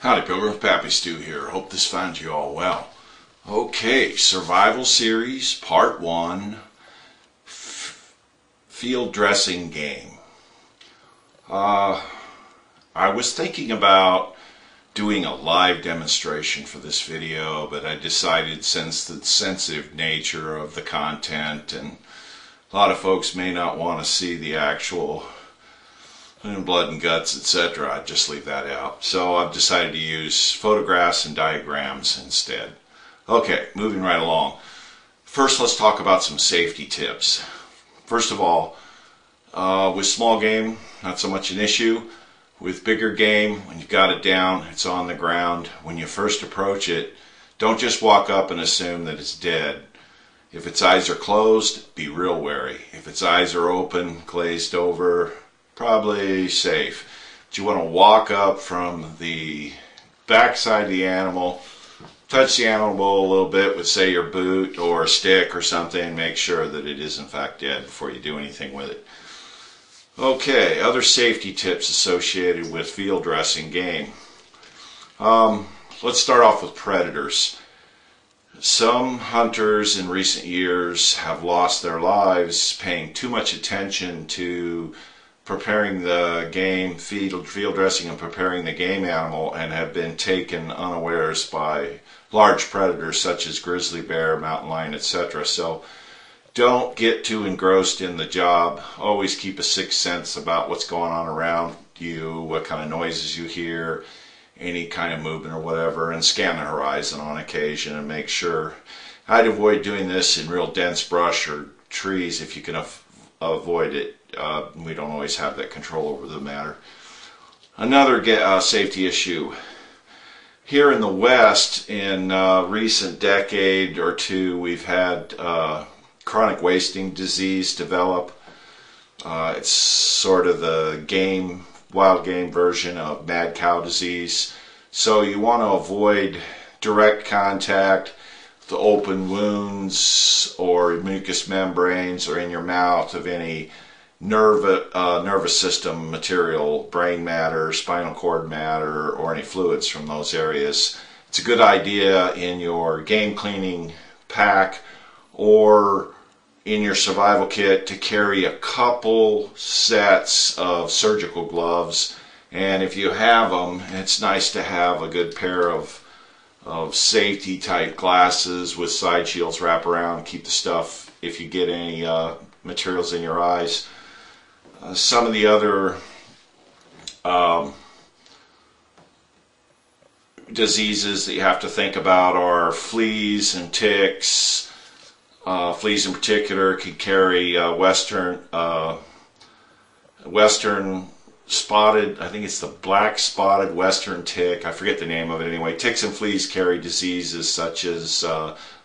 Howdy Pilgrim, PappyStu here. Hope this finds you all well. Okay, Survival Series, Part 1, Field Dressing Game. I was thinking about doing a live demonstration for this video, but I decided, since the sensitive nature of the content and a lot of folks may not want to see the actual blood and guts, etc., I'd just leave that out. So I've decided to use photographs and diagrams instead. Okay, moving right along. First, let's talk about some safety tips. First of all, with small game, not so much an issue. With bigger game, when you've got it down, it's on the ground. When you first approach it, don't just walk up and assume that it's dead. If its eyes are closed, be real wary. If its eyes are open, glazed over, probably safe. But you want to walk up from the backside of the animal, touch the animal a little bit with, say, your boot or a stick or something, and make sure that it is in fact dead before you do anything with it. Okay, other safety tips associated with field dressing game. Let's start off with predators. Some hunters in recent years have lost their lives paying too much attention to preparing the game, field dressing and preparing the game animal, and have been taken unawares by large predators such as grizzly bear, mountain lion, etc. So don't get too engrossed in the job. Always keep a sixth sense about what's going on around you, what kind of noises you hear, any kind of movement or whatever, and scan the horizon on occasion and make sure. I'd avoid doing this in real dense brush or trees if you can avoid it. We don't always have that control over the matter. Another safety issue. Here in the West, in recent decade or two, we've had chronic wasting disease develop. It's sort of the wild game version of mad cow disease. So you want to avoid direct contact, the open wounds or mucous membranes or in your mouth of any nervous system material, brain matter, spinal cord matter, or any fluids from those areas. It's a good idea in your game cleaning pack or in your survival kit to carry a couple sets of surgical gloves, and if you have them, it's nice to have a good pair of safety type glasses with side shields wrap around, keep the stuff, if you get any materials in your eyes. Some of the other diseases that you have to think about are fleas and ticks. Fleas in particular can carry western spotted, I think it's the black spotted western tick, I forget the name of it anyway. Ticks and fleas carry diseases such as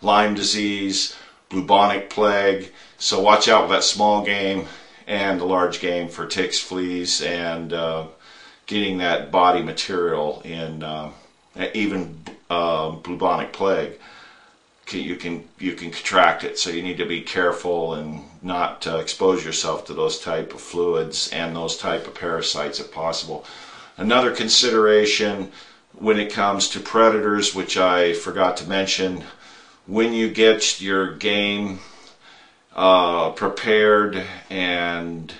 Lyme disease, bubonic plague, so watch out with that small game and the large game for ticks, fleas, and getting that body material in even bubonic plague. You can contract it, so you need to be careful and not expose yourself to those type of fluids and those type of parasites if possible. Another consideration when it comes to predators, which I forgot to mention, when you get your game prepared and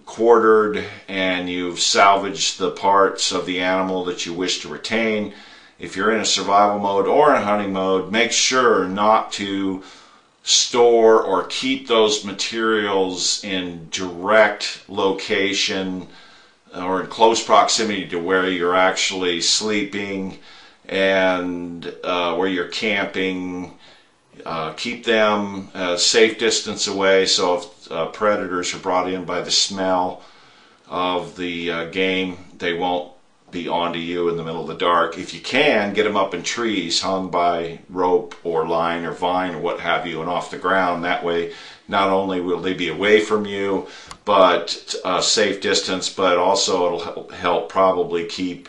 quartered and you've salvaged the parts of the animal that you wish to retain, if you're in a survival mode or in a hunting mode, make sure not to store or keep those materials in direct location or in close proximity to where you're actually sleeping and where you're camping. Keep them a safe distance away, so if predators are brought in by the smell of the game, they won't be onto you in the middle of the dark. If you can, get them up in trees hung by rope or line or vine or what have you and off the ground. That way not only will they be away from you but a safe distance, but also it'll help probably keep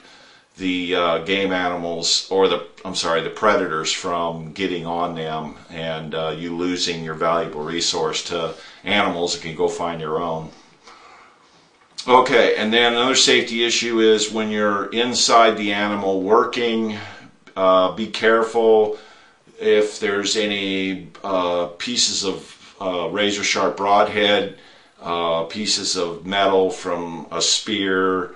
the game animals, or the predators, from getting on them and you losing your valuable resource to animals that can go find your own. Okay, and then another safety issue is when you're inside the animal working, be careful if there's any pieces of razor sharp broadhead, pieces of metal from a spear,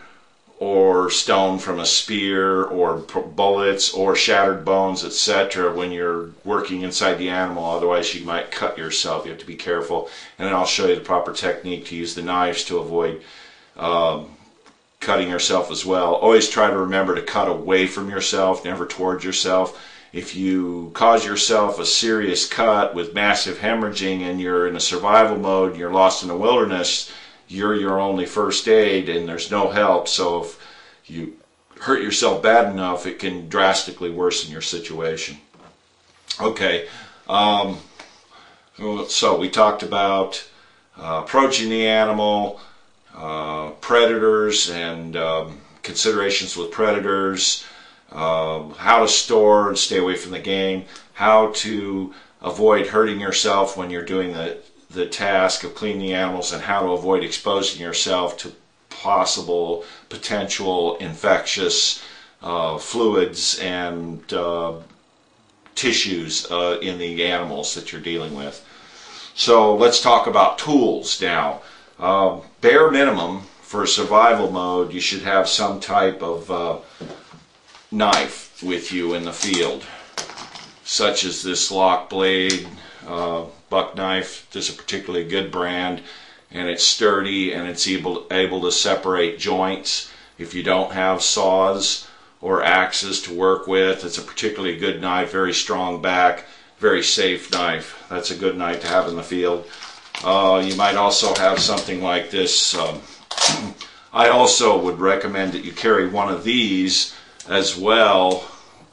or stone from a spear, or bullets, or shattered bones, etc. when you're working inside the animal. Otherwise you might cut yourself. You have to be careful. And then I'll show you the proper technique to use the knives to avoid cutting yourself as well. Always try to remember to cut away from yourself, never towards yourself. If you cause yourself a serious cut with massive hemorrhaging and you're in a survival mode and you're lost in the wilderness, you're your only first aid and there's no help. So if you hurt yourself bad enough, it can drastically worsen your situation. Okay, so we talked about approaching the animal, predators and considerations with predators, how to store and stay away from the game, how to avoid hurting yourself when you're doing the task of cleaning the animals, and how to avoid exposing yourself to potential infectious fluids and tissues in the animals that you're dealing with. So let's talk about tools now. Bare minimum for survival mode, you should have some type of knife with you in the field, such as this lock blade buck knife. This is a particularly good brand, and it's sturdy and it's able to separate joints. If you don't have saws or axes to work with, it's a particularly good knife, very strong back, very safe knife. That's a good knife to have in the field. You might also have something like this. I also would recommend that you carry one of these as well,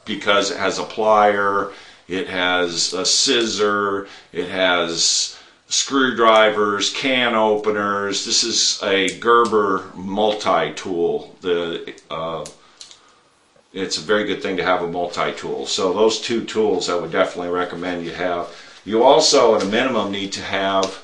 because it has a plier, it has a scissor, it has screwdrivers, can openers. This is a Gerber multi-tool. It's a very good thing to have a multi-tool. So those two tools I would definitely recommend you have. You also, at a minimum, need to have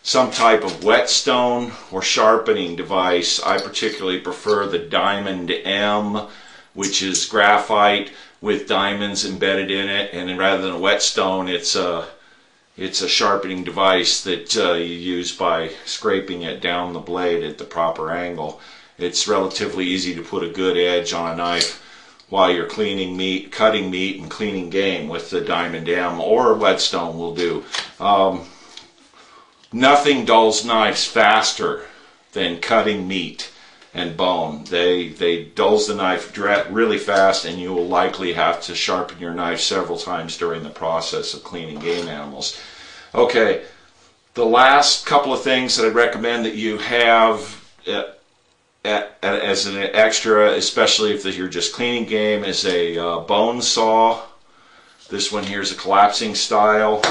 some type of whetstone or sharpening device. I particularly prefer the Diamond M, which is graphite with diamonds embedded in it, and rather than a whetstone, it's a sharpening device that you use by scraping it down the blade at the proper angle. It's relatively easy to put a good edge on a knife while you're cleaning meat, cutting meat, and cleaning game with the Diamond M, or a whetstone will do. Nothing dulls knives faster than cutting meat and bone. They dulls the knife really fast, and you will likely have to sharpen your knife several times during the process of cleaning game animals. Okay, the last couple of things that I'd recommend that you have as an extra, especially if you're just cleaning game, is a bone saw. This one here is a collapsing style.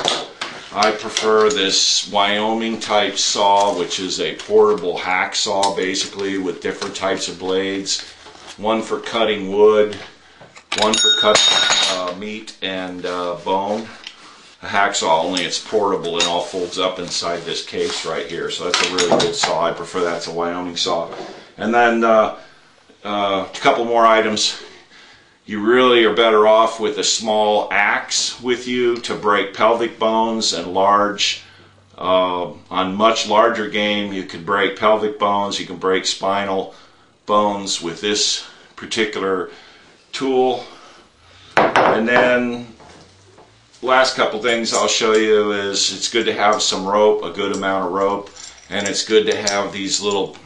I prefer this Wyoming type saw, which is a portable hacksaw basically with different types of blades. One for cutting wood, one for cutting meat and bone. A hacksaw, only it's portable and all folds up inside this case right here. So that's a really good saw. I prefer that. It's a Wyoming saw. And then a couple more items. You really are better off with a small axe with you to break pelvic bones and on much larger game you can break pelvic bones, you can break spinal bones with this particular tool. And then last couple things I'll show you is it's good to have some rope, a good amount of rope, and it's good to have these little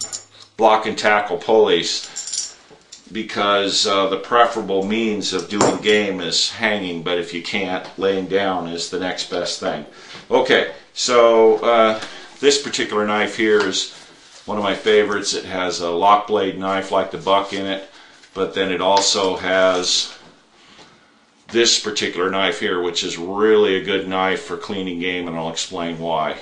block and tackle pulleys, because the preferable means of doing game is hanging, but if you can't, laying down is the next best thing. Okay, so this particular knife here is one of my favorites. It has a lock blade knife like the buck in it, but then it also has this particular knife here, which is really a good knife for cleaning game, and I'll explain why.